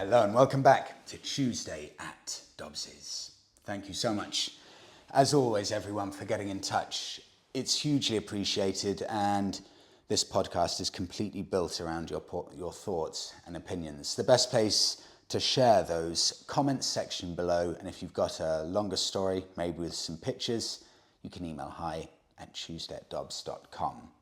Hello and welcome back to Tuesday at Dobbs's. Thank you so much, as always, everyone, for getting in touch. It's hugely appreciated, and this podcast is completely built around your thoughts and opinions. The best place to share those, comments section below, and if you've got a longer story, maybe with some pictures, you can email hi@tuesdayatdobbs.com.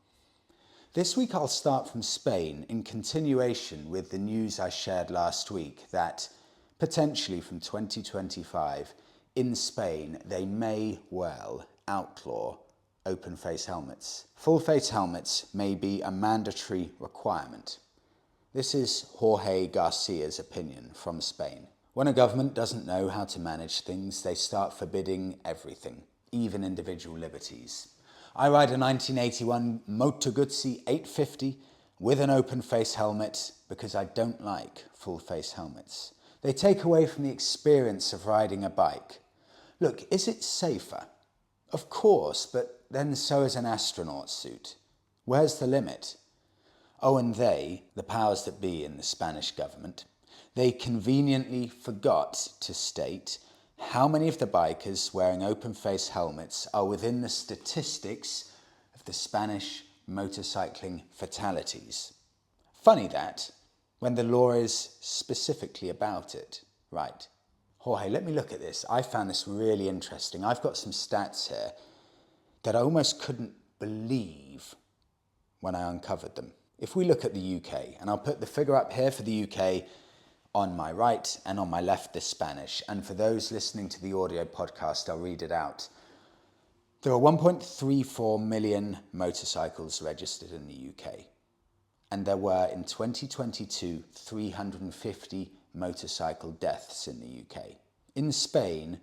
This week I'll start from Spain in continuation with the news I shared last week that potentially from 2025 in Spain they may well outlaw open face helmets. Full face helmets may be a mandatory requirement. This is Jorge Garcia's opinion from Spain. When a government doesn't know how to manage things, they start forbidding everything, even individual liberties. I ride a 1981 Moto Guzzi 850 with an open face helmet because I don't like full face helmets. They take away from the experience of riding a bike. Look, is it safer? Of course, but then so is an astronaut suit. Where's the limit? Oh, and they, the powers that be in the Spanish government, they conveniently forgot to state how many of the bikers wearing open-face helmets are within the statistics of the Spanish motorcycling fatalities. Funny that, when the law is specifically about it. Right. Jorge, let me look at this. I found this really interesting. I've got some stats here that I almost couldn't believe when I uncovered them. If we look at the UK, and I'll put the figure up here for the UK, on my right and on my left the Spanish, and for those listening to the audio podcast I'll read it out. There are 1.34 million motorcycles registered in the UK, and there were in 2022 350 motorcycle deaths in the UK. In Spain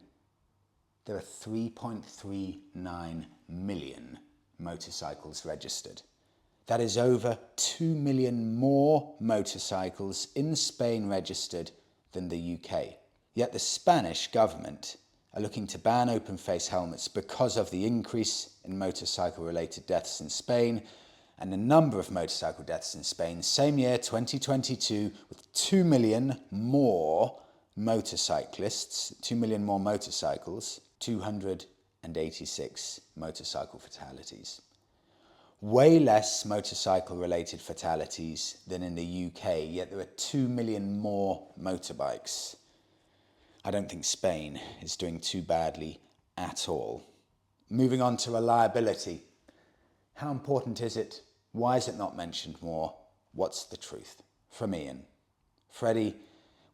there are 3.39 million motorcycles registered. That is over 2 million more motorcycles in Spain registered than the UK. Yet the Spanish government are looking to ban open-face helmets because of the increase in motorcycle-related deaths in Spain and the number of motorcycle deaths in Spain, same year, 2022, with 2 million more motorcyclists, 2 million more motorcycles, 286 motorcycle fatalities. Way less motorcycle-related fatalities than in the UK, yet there are 2 million more motorbikes. I don't think Spain is doing too badly at all. Moving on to reliability. How important is it? Why is it not mentioned more? What's the truth? From Ian. Freddie,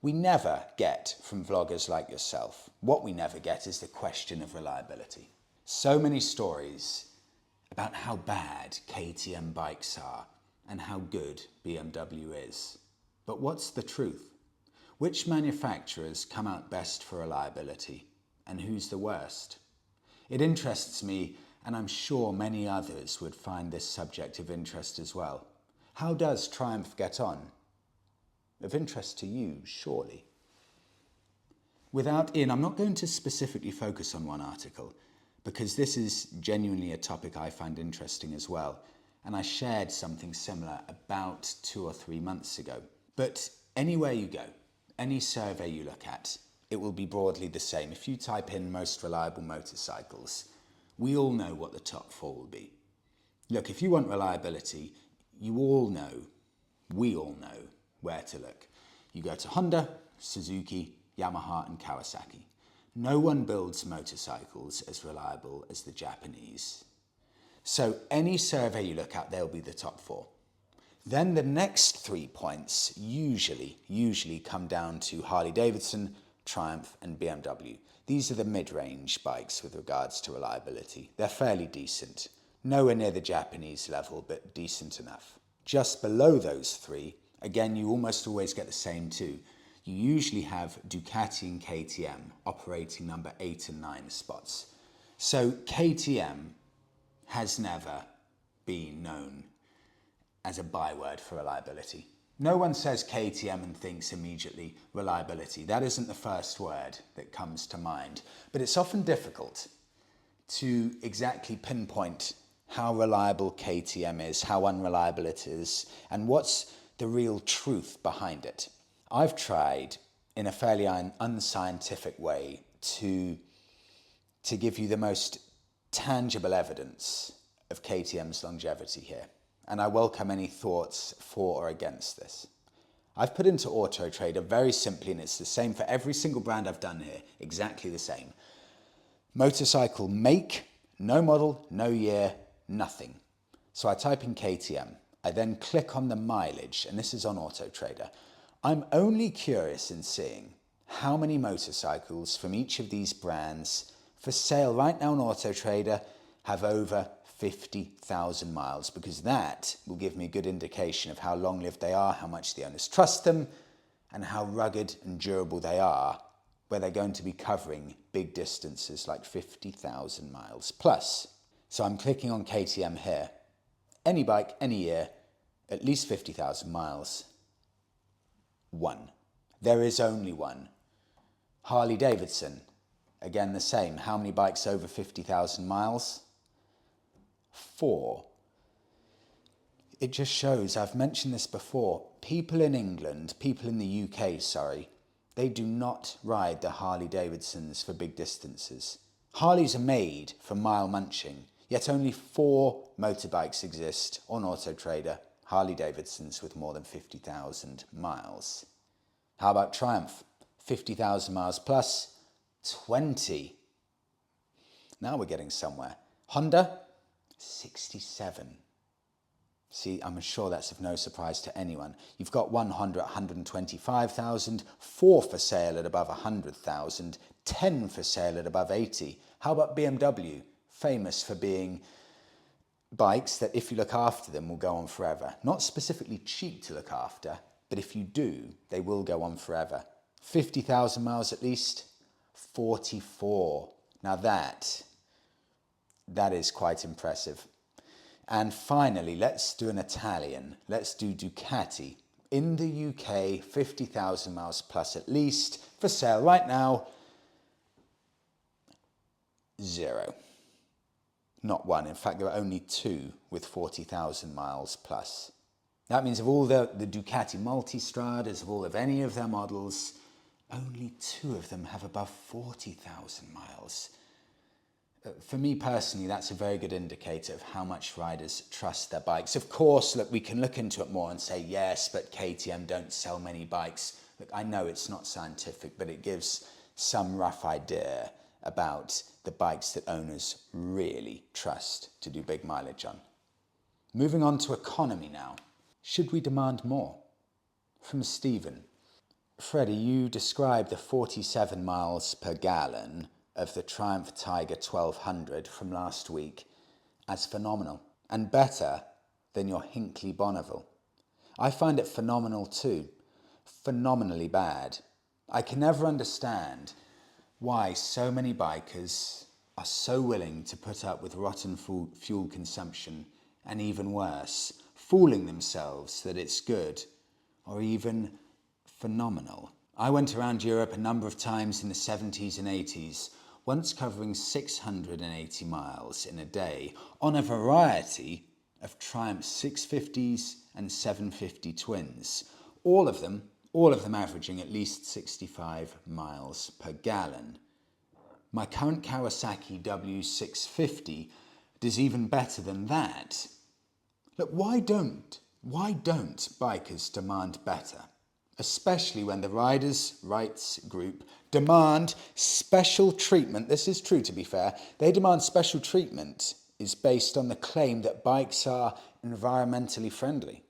we never get from vloggers like yourself. What we never get is the question of reliability. So many stories about how bad KTM bikes are and how good BMW is. But what's the truth? Which manufacturers come out best for reliability and who's the worst? It interests me, and I'm sure many others would find this subject of interest as well. How does Triumph get on? Of interest to you, surely. Without Ian, I'm not going to specifically focus on one article, because this is genuinely a topic I find interesting as well, and I shared something similar about 2 or 3 months ago. But anywhere you go, any survey you look at, it will be broadly the same. If you type in most reliable motorcycles, we all know what the top 4 will be. Look, if you want reliability, we all know where to look. You go to Honda, Suzuki, Yamaha and Kawasaki. No one builds motorcycles as reliable as the Japanese. So any survey you look at, they'll be the top 4. Then the next 3 points usually come down to Harley Davidson, Triumph and BMW. These are the mid-range bikes with regards to reliability. They're fairly decent. Nowhere near the Japanese level, but decent enough. Just below those 3, again, you almost always get the same 2. You usually have Ducati and KTM operating number 8 and 9 spots. So KTM has never been known as a byword for reliability. No one says KTM and thinks immediately reliability. That isn't the first word that comes to mind. But it's often difficult to exactly pinpoint how reliable KTM is, how unreliable it is, and what's the real truth behind it. I've tried in a fairly unscientific way to give you the most tangible evidence of KTM's longevity here, and I welcome any thoughts for or against this. I've put into Auto Trader very simply, and it's the same for every single brand I've done here, exactly the same. Motorcycle make, no model, no year, nothing. So I type in KTM. I then click on the mileage, and this is on Auto Trader. I'm only curious in seeing how many motorcycles from each of these brands for sale right now on Auto Trader have over 50,000 miles, because that will give me a good indication of how long-lived they are, how much the owners trust them, and how rugged and durable they are, where they're going to be covering big distances like 50,000 miles plus. So I'm clicking on KTM here. Any bike, any year, at least 50,000 miles. One. There is only one. Harley Davidson. Again, the same. How many bikes over 50,000 miles? 4. It just shows, I've mentioned this before, people in England, people in the UK, they do not ride the Harley Davidsons for big distances. Harleys are made for mile munching, yet only 4 motorbikes exist on Auto Trader, Harley Davidsons with more than 50,000 miles. How about Triumph? 50,000 miles plus, 20. Now we're getting somewhere. Honda? 67. See, I'm sure that's of no surprise to anyone. You've got one Honda at 125,000, 4 for sale at above 100,000, 10 for sale at above 80. How about BMW? Famous for being bikes that if you look after them will go on forever. Not specifically cheap to look after, but if you do, they will go on forever. 50,000 miles at least, 44. Now that is quite impressive. And finally, let's do an Italian. Let's do Ducati. In the UK, 50,000 miles plus at least. For sale right now, 0. Not one. In fact, there are only 2 with 40,000 miles plus. That means of all the Ducati Multistradas, of any of their models, only 2 of them have above 40,000 miles. For me personally, that's a very good indicator of how much riders trust their bikes. Of course, look, we can look into it more and say, yes, but KTM don't sell many bikes. Look, I know it's not scientific, but it gives some rough idea about the bikes that owners really trust to do big mileage on. Moving on to economy now. Should we demand more? From Stephen. Freddie, you described the 47 miles per gallon of the Triumph Tiger 1200 from last week as phenomenal and better than your Hinckley Bonneville. I find it phenomenal too, phenomenally bad. I can never understand why so many bikers are so willing to put up with rotten fuel consumption and even worse, fooling themselves that it's good or even phenomenal. I went around Europe a number of times in the 70s and 80s, once covering 680 miles in a day on a variety of Triumph 650s and 750 twins, all of them averaging at least 65 miles per gallon. My current Kawasaki W650 does even better than that. Look, why don't bikers demand better? Especially when the riders' rights group demand special treatment. This is true, to be fair. They demand special treatment is based on the claim that bikes are environmentally friendly.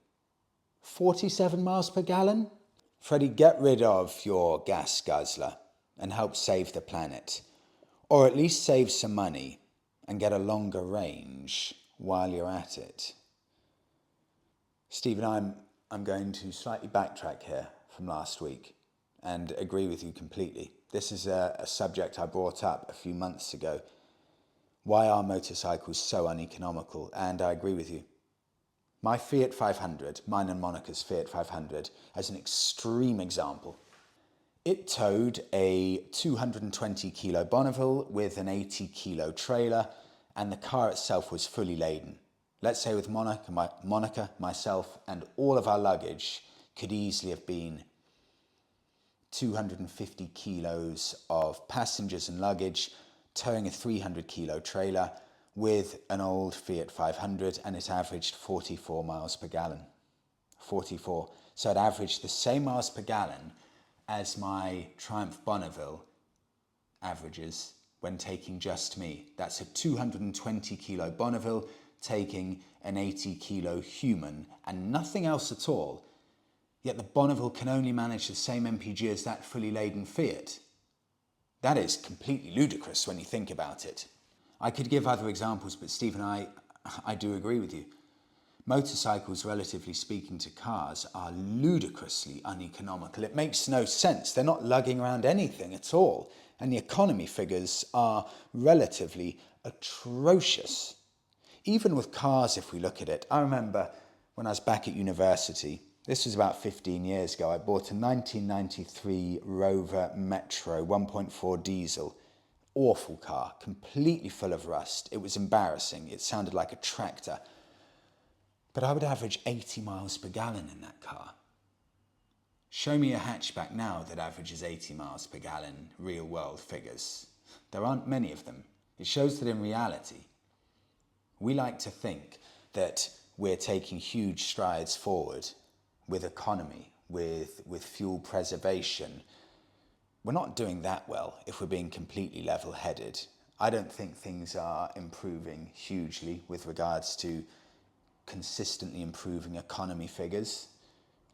47 miles per gallon? Freddie, get rid of your gas guzzler and help save the planet. Or at least save some money and get a longer range while you're at it. Stephen, I'm going to slightly backtrack here from last week and agree with you completely. This is a subject I brought up a few months ago. Why are motorcycles so uneconomical? And I agree with you. My Fiat 500, mine and Monica's Fiat 500, as an extreme example, it towed a 220 kilo Bonneville with an 80 kilo trailer, and the car itself was fully laden. Let's say with Monica, myself, and all of our luggage could easily have been 250 kilos of passengers and luggage, towing a 300 kilo trailer with an old Fiat 500, and it averaged 44 miles per gallon. 44. So it averaged the same miles per gallon as my Triumph Bonneville averages when taking just me. That's a 220 kilo Bonneville taking an 80 kilo human and nothing else at all. Yet the Bonneville can only manage the same MPG as that fully laden Fiat. That is completely ludicrous when you think about it. I could give other examples, but Stephen, I do agree with you. Motorcycles, relatively speaking to cars, are ludicrously uneconomical. It makes no sense. They're not lugging around anything at all. And the economy figures are relatively atrocious. Even with cars, if we look at it, I remember when I was back at university, this was about 15 years ago, I bought a 1993 Rover Metro 1.4 diesel. Awful car, completely full of rust. It was embarrassing. It sounded like a tractor. But I would average 80 miles per gallon in that car. Show me a hatchback now that averages 80 miles per gallon, real world figures. There aren't many of them. It shows that in reality, we like to think that we're taking huge strides forward with economy, with fuel preservation. We're not doing that well if we're being completely level-headed. I don't think things are improving hugely with regards to consistently improving economy figures.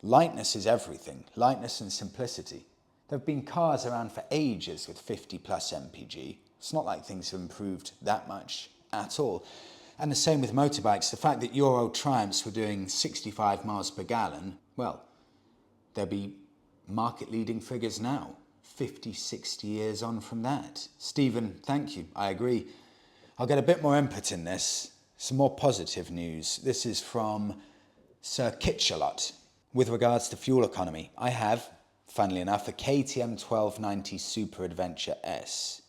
Lightness is everything. Lightness and simplicity. There have been cars around for ages with 50 plus MPG. It's not like things have improved that much at all. And the same with motorbikes. The fact that your old Triumphs were doing 65 miles per gallon, well, there'll be market-leading figures now, 50, 60 years on from that. Stephen, thank you. I agree. I'll get a bit more input in this. Some more positive news. This is from Sir Kitchalot. With regards to fuel economy, I have, funnily enough, a KTM 1290 Super Adventure S.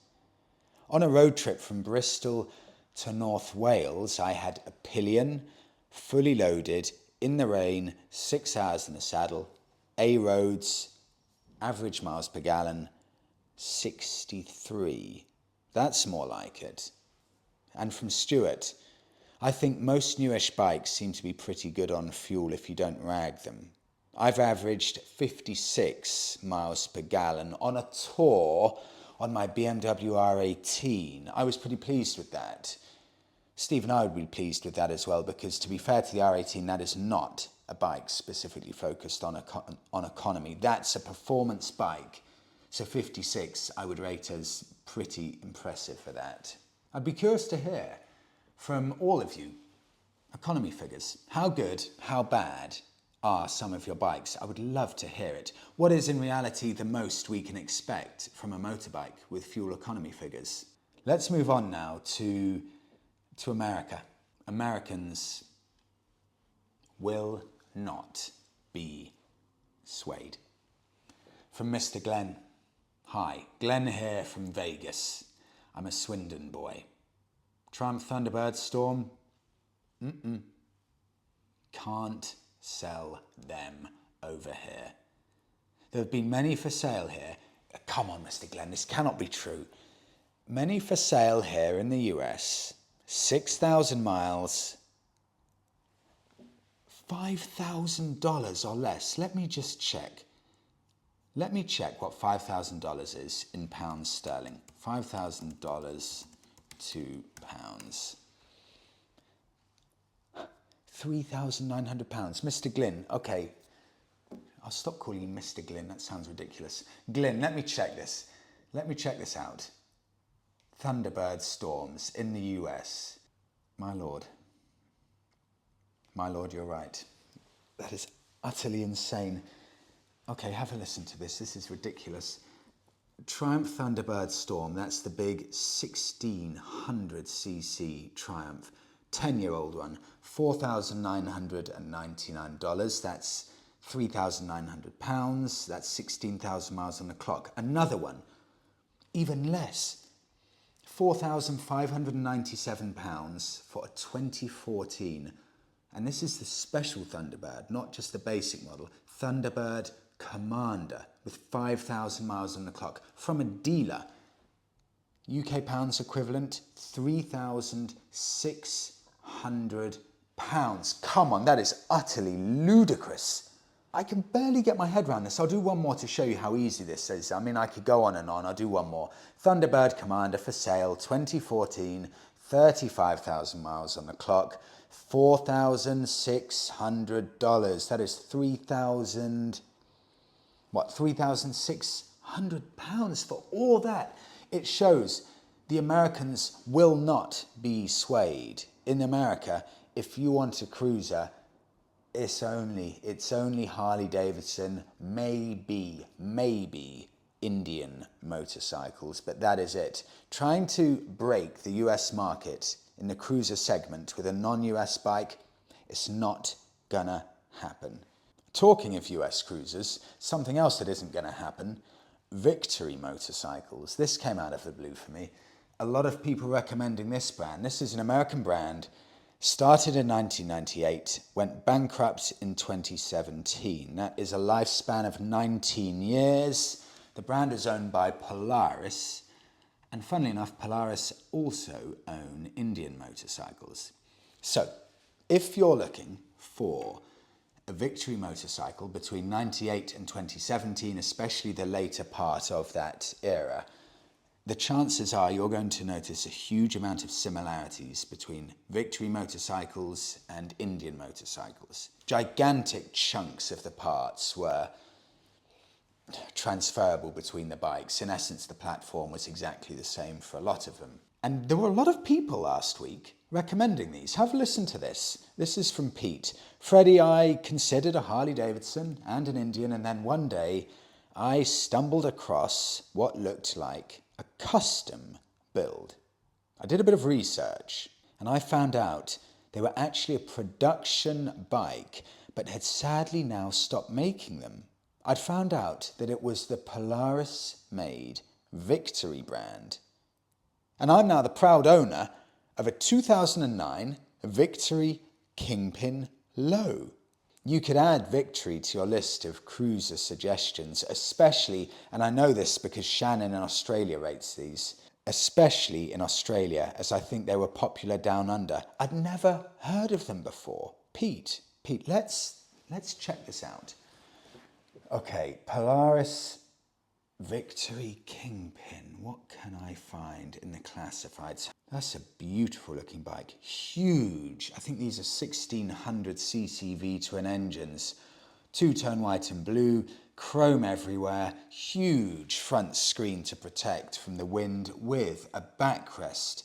On a road trip from Bristol to North Wales, I had a pillion, fully loaded, in the rain, 6 hours in the saddle, A roads, average miles per gallon, 63. That's more like it. And from Stuart, I think most newish bikes seem to be pretty good on fuel if you don't rag them. I've averaged 56 miles per gallon on a tour on my BMW R18. I was pretty pleased with that. Steve and I would be pleased with that as well, because to be fair to the R18, that is not a bike specifically focused on economy. That's a performance bike. So 56 I would rate as pretty impressive for that. I'd be curious to hear from all of you, economy figures. How good, how bad are some of your bikes? I would love to hear it. What is in reality the most we can expect from a motorbike with fuel economy figures? Let's move on now to America. Americans will not be swayed. From Mr. Glenn. Hi, Glenn here from Vegas. I'm a Swindon boy. Triumph Thunderbird Storm? Can't sell them over here. There have been many for sale here. Come on, Mr. Glenn, this cannot be true. Many for sale here in the US. 6,000 miles. $5,000 or less. Let me just check. Let me check what $5,000 is in pounds sterling. $5,000 to pounds. £3,900. Mr. Glynn, okay. I'll stop calling you Mr. Glynn, that sounds ridiculous. Glynn, let me check this. Let me check this out. Thunderbird Storms in the US. My lord. My lord, you're right. That is utterly insane. Okay, have a listen to this. This is ridiculous. Triumph Thunderbird Storm, that's the big 1600cc Triumph. 10-year-old one, $4,999. That's £3,900. That's 16,000 miles on the clock. Another one, even less, £4,597 for a 2014. And this is the special Thunderbird, not just the basic model. Thunderbird Commander with 5,000 miles on the clock from a dealer. UK pounds equivalent, £3,600. Come on, that is utterly ludicrous. I can barely get my head around this. I'll do one more to show you how easy this is. I mean, I could go on and on. I'll do one more. Thunderbird Commander for sale, 2014, 35,000 miles on the clock, $4,600. That is £3,600 for all that. It shows the Americans will not be swayed. In America, if you want a cruiser, it's only Harley Davidson, maybe Indian motorcycles, but that is it. Trying to break the US market in the cruiser segment with a non-US bike, it's not gonna happen. Talking of US cruisers, something else that isn't gonna happen, Victory motorcycles. This came out of the blue for me. A lot of people recommending this brand. This is an American brand, started in 1998, went bankrupt in 2017. That is a lifespan of 19 years. The brand is owned by Polaris, and funnily enough, Polaris also own Indian motorcycles. So, if you're looking for a Victory motorcycle between 98 and 2017, especially the later part of that era, the chances are you're going to notice a huge amount of similarities between Victory motorcycles and Indian motorcycles. Gigantic chunks of the parts were transferable between the bikes. In essence, the platform was exactly the same for a lot of them. And there were a lot of people last week recommending these. Have a listen to this. This is from Pete. Freddie, I considered a Harley Davidson and an Indian, and then one day I stumbled across what looked like a custom build. I did a bit of research and I found out they were actually a production bike, but had sadly now stopped making them. I'd found out that it was the Polaris-made Victory brand. And I'm now the proud owner of a 2009 Victory Kingpin Low. You could add Victory to your list of cruiser suggestions, especially, and I know this because Shannon in Australia rates these, especially in Australia, as I think they were popular down under. I'd never heard of them before. Pete, let's check this out. Okay, Polaris Victory Kingpin. What can I find in the classifieds? That's a beautiful looking bike. Huge. I think these are 1600cc V-twin engines. Two-tone white and blue, chrome everywhere, huge front screen to protect from the wind with a backrest.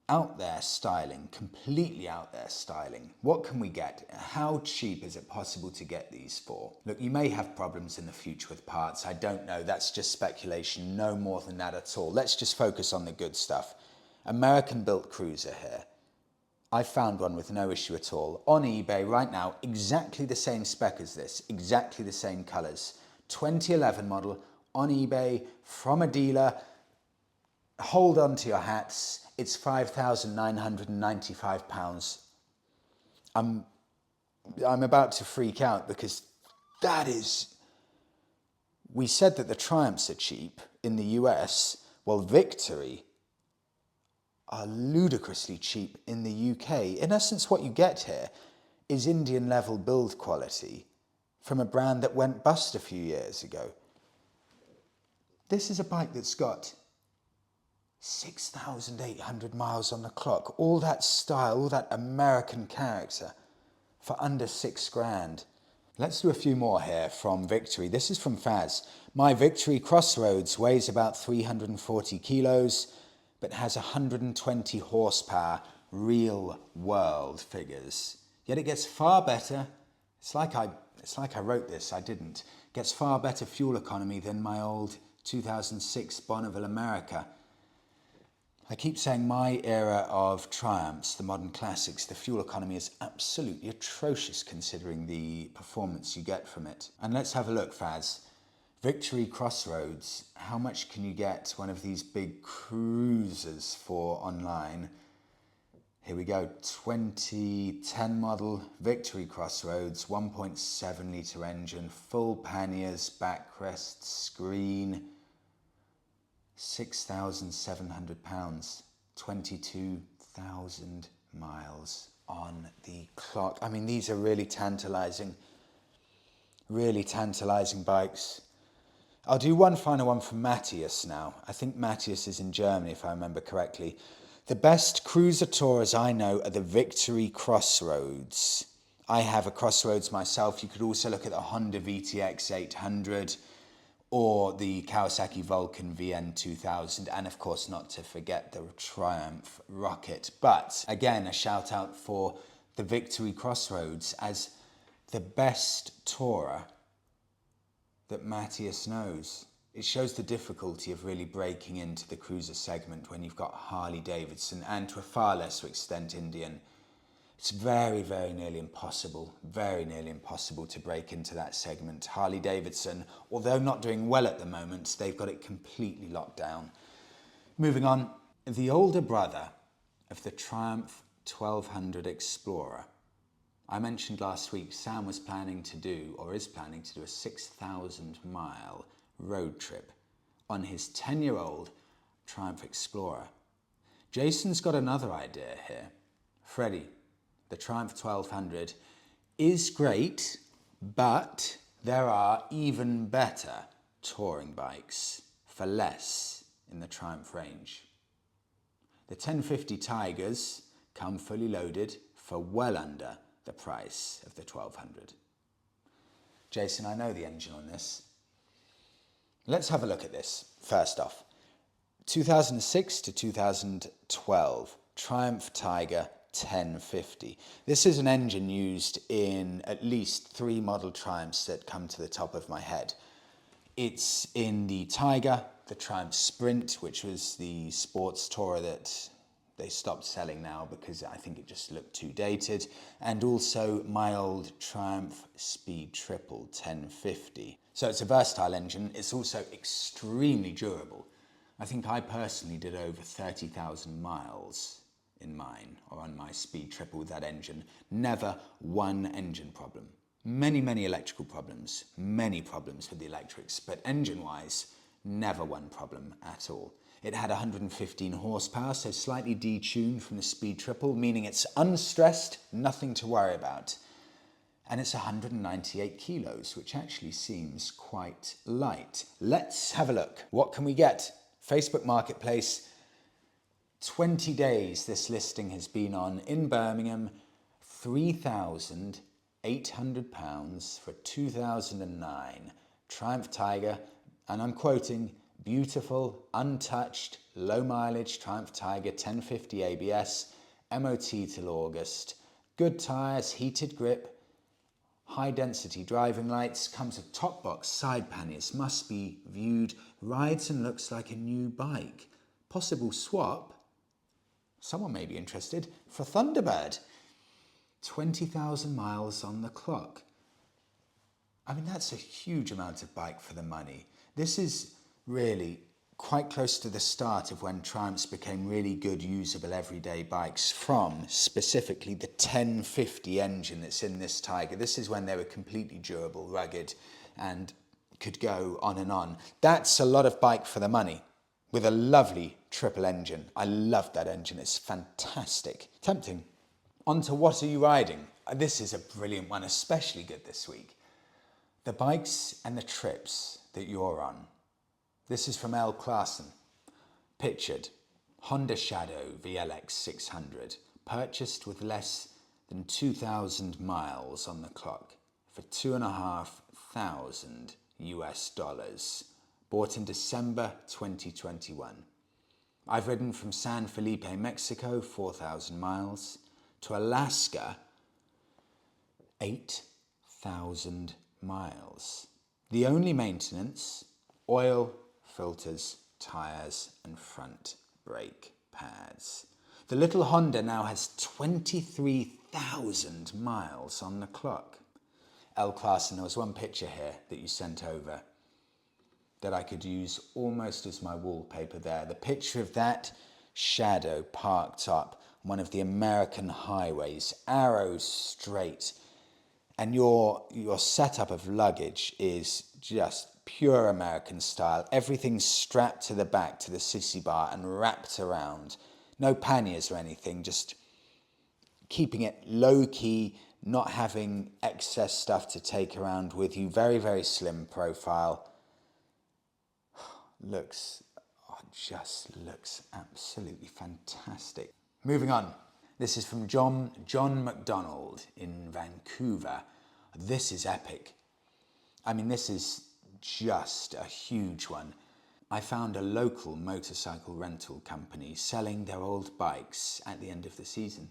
Out there styling, completely out there styling. What can we get? How cheap is it possible to get these for? Look, you may have problems in the future with parts. I don't know. That's just speculation. No more than that at all. Let's just focus on the good stuff. American-built cruiser here. I found one with no issue at all. On eBay right now, exactly the same spec as this. Exactly the same colours. 2011 model on eBay from a dealer. Hold on to your hats. It's £5,995. I'm about to freak out because that is... We said that the Triumphs are cheap in the US. Well, Victory are ludicrously cheap in the UK. In essence, what you get here is Indian level build quality from a brand that went bust a few years ago. This is a bike that's got 6,800 miles on the clock. All that style, all that American character for under £6,000. Let's do a few more here from Victory. This is from Faz. My Victory Crossroads weighs about 340 kilos, but has 120 horsepower, real world figures. Yet it gets far better. It's like I wrote this, I didn't. Gets far better fuel economy than my old 2006 Bonneville America. I keep saying my era of Triumphs, the modern classics, the fuel economy is absolutely atrocious considering the performance you get from it. And let's have a look, Faz. Victory Crossroads, how much can you get one of these big cruisers for online? Here we go, 2010 model, Victory Crossroads, 1.7 litre engine, full panniers, backrest, screen, £6,700, 22,000 miles on the clock. I mean, these are really tantalising bikes. I'll do one final one from Matthias now. I think Matthias is in Germany, if I remember correctly. The best cruiser tourers I know are the Victory Crossroads. I have a Crossroads myself. You could also look at the Honda VTX 800 or the Kawasaki Vulcan VN 2000, and of course not to forget the Triumph Rocket. But again, a shout out for the Victory Crossroads as the best tourer that Matthias knows. It shows the difficulty of really breaking into the cruiser segment when you've got Harley Davidson and to a far lesser extent Indian. It's very, very nearly impossible to break into that segment. Harley Davidson, although not doing well at the moment, they've got it completely locked down. Moving on, the older brother of the Triumph 1200 Explorer. I mentioned last week Sam was planning to do, or is planning to do, a 6,000 mile road trip on his 10-year-old Triumph Explorer. Jason's got another idea here. Freddie, the Triumph 1200 is great, but there are even better touring bikes for less in the Triumph range. The 1050 Tigers come fully loaded for well under the price of the 1200. Jason, I know the engine on this. Let's have a look at this. First off, 2006 to 2012, Triumph Tiger 1050. This is an engine used in at least 3 model Triumphs that come to the top of my head. It's in the Tiger, the Triumph Sprint, which was the sports tourer that they stopped selling now because I think it just looked too dated, and also my old Triumph Speed Triple 1050. So it's a versatile engine. It's also extremely durable. I think I personally did over 30,000 miles in mine, or on my Speed Triple with that engine. Never one engine problem. Many electrical problems, many problems with the electrics, but engine-wise, never one problem at all. It had 115 horsepower, so slightly detuned from the Speed Triple, meaning it's unstressed, nothing to worry about. And it's 198 kilos, which actually seems quite light. Let's have a look. What can we get? Facebook Marketplace, 20 days this listing has been on in Birmingham, £3,800 for 2009 Triumph Tiger, and I'm quoting, beautiful, untouched, low mileage Triumph Tiger 1050 ABS, MOT till August, good tyres, heated grip, high density driving lights, comes with top box, side panniers, must be viewed, rides and looks like a new bike. Possible swap, someone may be interested, for Thunderbird. 20,000 miles on the clock. I mean, that's a huge amount of bike for the money. This is really quite close to the start of when Triumphs became really good, usable, everyday bikes from specifically the 1050 engine that's in this Tiger. This is when they were completely durable, rugged, and could go on and on. That's a lot of bike for the money with a lovely triple engine. I love that engine. It's fantastic. Tempting. On to what are you riding? This is a brilliant one, especially good this week. The bikes and the trips that you're on. This is from L. Clarkson. Pictured, Honda Shadow VLX 600, purchased with less than 2,000 miles on the clock for $2,500 US, bought in December 2021. I've ridden from San Felipe, Mexico, 4,000 miles, to Alaska, 8,000 miles. The only maintenance, oil, filters, tyres and front brake pads. The little Honda now has 23,000 miles on the clock. L. Clarkson, there was one picture here that you sent over that I could use almost as my wallpaper there. The picture of that Shadow parked up one of the American highways, arrows straight, and your setup of luggage is just pure American style. Everything's strapped to the back, to the sissy bar, and wrapped around. No panniers or anything, just keeping it low-key, not having excess stuff to take around with you. Very, very slim profile. Just looks absolutely fantastic. Moving on. This is from John McDonald in Vancouver. This is epic. I mean, this is just a huge one. I found a local motorcycle rental company selling their old bikes at the end of the season.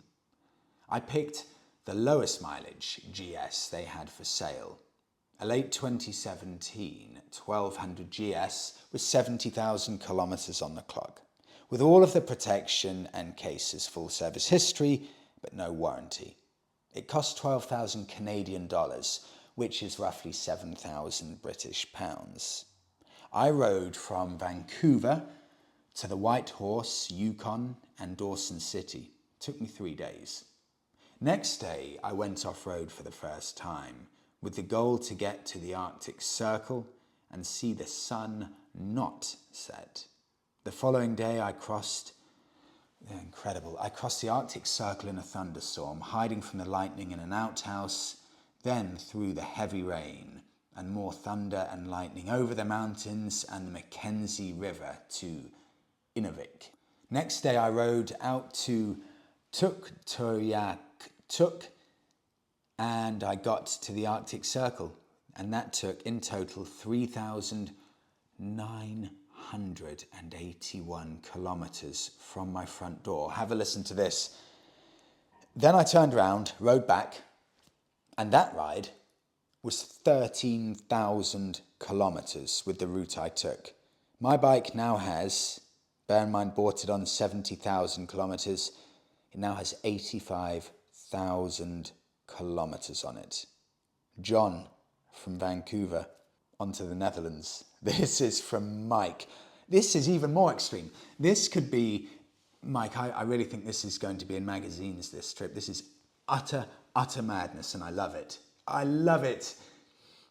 I picked the lowest mileage GS they had for sale. A late 2017 1200 GS with 70,000 kilometers on the clock, with all of the protection and cases, full service history, but no warranty. It cost 12,000 Canadian dollars, which is roughly 7,000 British pounds. I rode from Vancouver to the Whitehorse, Yukon, and Dawson City. It took me 3 days. Next day, I went off-road for the first time, with the goal to get to the Arctic Circle and see the sun not set. The following day, I crossed the Arctic Circle in a thunderstorm, hiding from the lightning in an outhouse, then through the heavy rain, and more thunder and lightning over the mountains and the Mackenzie River to Inuvik. Next day, I rode out to Tuktoyaktuk, and I got to the Arctic Circle, and that took in total 3,981 kilometers from my front door. Have a listen to this. Then I turned around, rode back, and that ride was 13,000 kilometers with the route I took. My bike now has, bear in mind, bought it on 70,000 kilometers, it now has 85,000 kilometers on it. John from Vancouver, on to the Netherlands. This is from Mike. This is even more extreme. This could be, Mike, I really think this is going to be in magazines, this trip. This is utter madness, and I love it. I love it.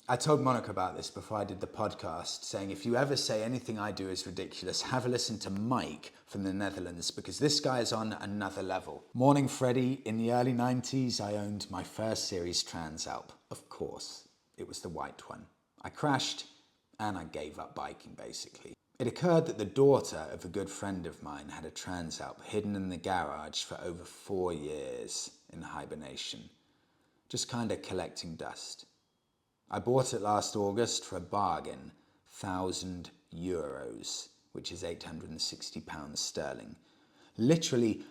I told Monica about this before I did the podcast, saying if you ever say anything I do is ridiculous, have a listen to Mike from the Netherlands, because this guy is on another level. Morning Freddy, in the early 90s, I owned my first series Transalp. Of course, it was the white one. I crashed and I gave up biking, basically. It occurred that the daughter of a good friend of mine had a Transalp hidden in the garage for over 4 years in hibernation, just kind of collecting dust. I bought it last August for a bargain, €1,000, which is £860 sterling. Literally,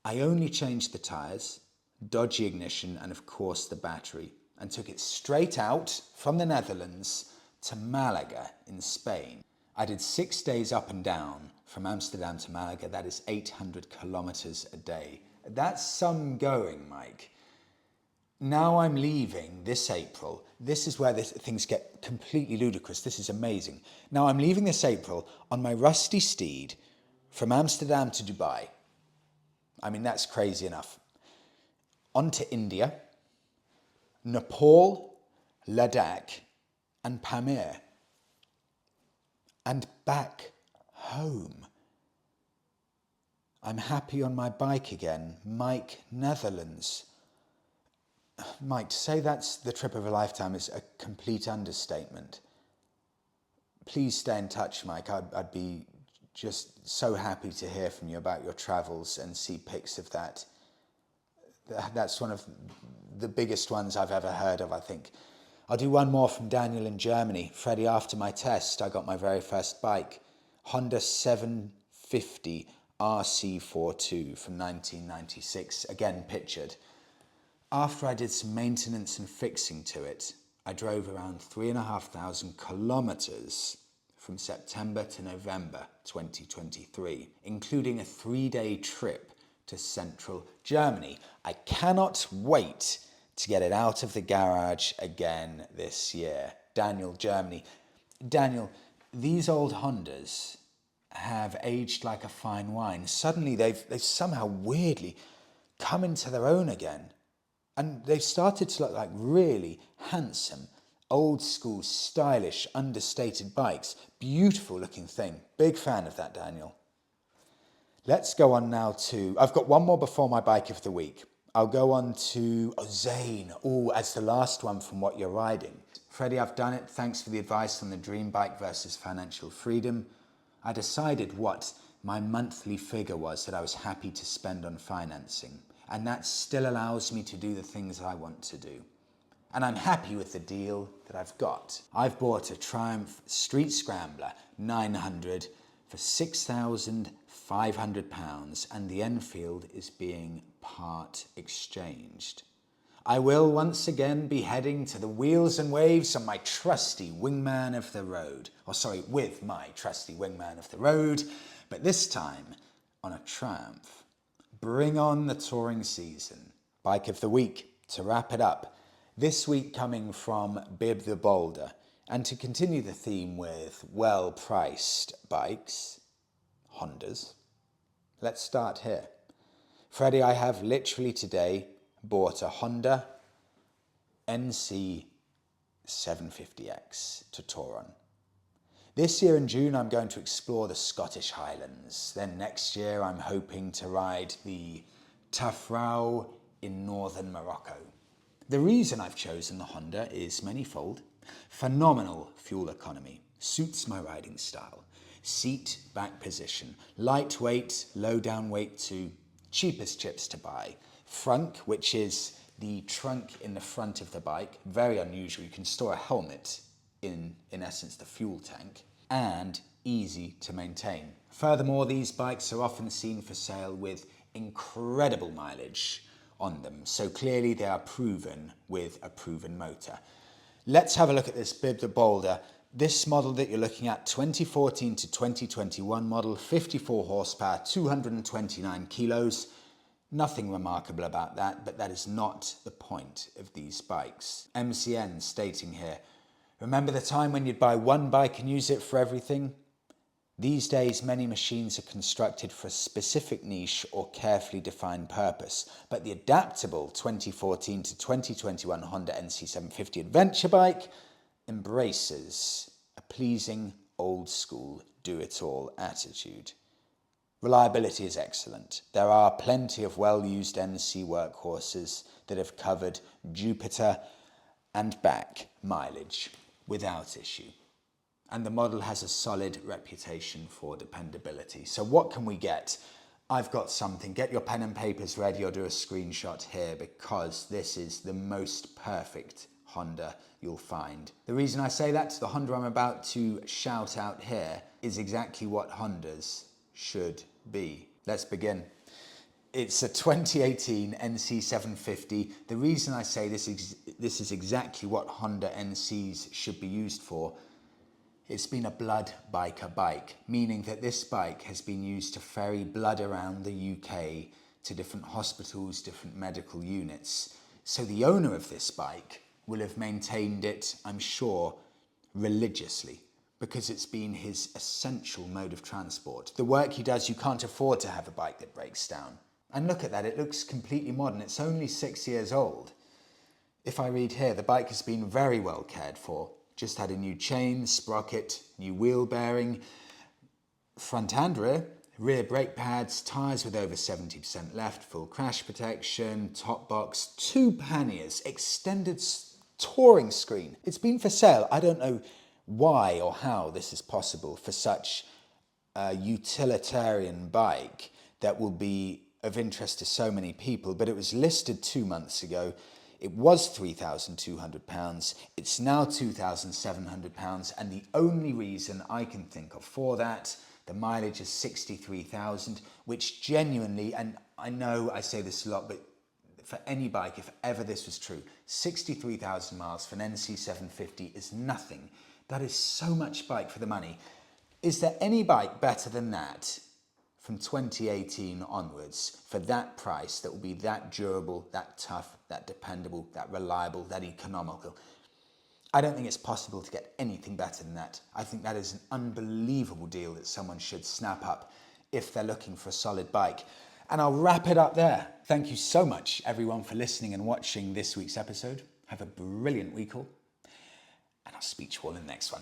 I only changed the tyres, dodgy ignition, and of course the battery, and took it straight out from the Netherlands to Malaga in Spain. I did 6 days up and down from Amsterdam to Malaga. That is 800 kilometers a day. That's some going, Mike. Now I'm leaving this April. This is where things get completely ludicrous. This is amazing. Now I'm leaving this April on my rusty steed from Amsterdam to Dubai. I mean, that's crazy enough. On to India, Nepal, Ladakh, and Pamir. And back home. I'm happy on my bike again. Mike, Netherlands. Mike, to say that's the trip of a lifetime is a complete understatement. Please stay in touch, Mike. I'd be just so happy to hear from you about your travels and see pics of that. That's one of the biggest ones I've ever heard of, I think. I'll do one more from Daniel in Germany. Freddie, after my test, I got my very first bike. Honda 750 RC42 from 1996, again pictured. After I did some maintenance and fixing to it, I drove around 3,500 kilometers from September to November 2023, including a 3-day trip to central Germany. I cannot wait to get it out of the garage again this year. Daniel, Germany. Daniel, these old Hondas have aged like a fine wine. Suddenly they've somehow weirdly come into their own again. And they've started to look like really handsome, old school, stylish, understated bikes. Beautiful looking thing. Big fan of that, Daniel. Let's go on now to, I've got one more before my bike of the week. I'll go on to Zane, as the last one from What You're Riding. Freddie, I've done it. Thanks for the advice on the dream bike versus financial freedom. I decided what my monthly figure was that I was happy to spend on financing. And that still allows me to do the things I want to do. And I'm happy with the deal that I've got. I've bought a Triumph Street Scrambler 900 for £6,500 and the Enfield is being part exchanged. I will once again be heading to the wheels and waves on my trusty wingman of the road. With my trusty wingman of the road, but this time on a Triumph. Bring on the touring season. Bike of the week, to wrap it up. This week coming from Bib the Boulder. And to continue the theme with well-priced bikes, Hondas. Let's start here. Freddie, I have literally today bought a Honda NC 750X to tour on. This year in June, I'm going to explore the Scottish Highlands. Then next year, I'm hoping to ride the Tafrao in northern Morocco. The reason I've chosen the Honda is manifold. Phenomenal fuel economy, suits my riding style. Seat, back position, lightweight, low down weight too, cheapest chips to buy. Frunk, which is the trunk in the front of the bike, very unusual. You can store a helmet in essence, the fuel tank, and easy to maintain. Furthermore, these bikes are often seen for sale with incredible mileage on them, so clearly they are proven with a proven motor. Let's have a look at this Bib the Boulder. This model that you're looking at, 2014 to 2021 model, 54 horsepower, 229 kilos. Nothing remarkable about that, but that is not the point of these bikes. MCN stating here, remember the time when you'd buy one bike and use it for everything? These days, many machines are constructed for a specific niche or carefully defined purpose, but the adaptable 2014 to 2021 Honda NC750 adventure bike embraces a pleasing, old-school, do-it-all attitude. Reliability is excellent. There are plenty of well-used NC workhorses that have covered Jupiter and back mileage without issue. And the model has a solid reputation for dependability. So what can we get? I've got something. Get your pen and papers ready or do a screenshot here because this is the most perfect Honda you'll find. The reason I say that, the Honda I'm about to shout out here is exactly what Hondas should be. Let's begin. It's a 2018 NC750. The reason I say this is exactly what Honda NCs should be used for. It's been a blood biker bike, meaning that this bike has been used to ferry blood around the UK to different hospitals, different medical units. So the owner of this bike will have maintained it, I'm sure, religiously, because it's been his essential mode of transport. The work he does, you can't afford to have a bike that breaks down. And look at that, it looks completely modern. It's only 6 years old. If I read here, the bike has been very well cared for. Just had a new chain, sprocket, new wheel bearing, front and rear brake pads, tyres with over 70% left, full crash protection, top box, 2 panniers, extended touring screen. It's been for sale. I don't know why or how this is possible for such a utilitarian bike that will be of interest to so many people, but it was listed 2 months ago. It was £3,200, it's now £2,700, and the only reason I can think of for that, the mileage is 63,000, which genuinely, and I know I say this a lot, but for any bike, if ever this was true, 63,000 miles for an NC750 is nothing. That is so much bike for the money. Is there any bike better than that from 2018 onwards for that price that will be that durable, that tough, that dependable, that reliable, that economical? I don't think it's possible to get anything better than that. I think that is an unbelievable deal that someone should snap up if they're looking for a solid bike. And I'll wrap it up there. Thank you so much, everyone, for listening and watching this week's episode. Have a brilliant week all, and I'll speak to you all in the next one.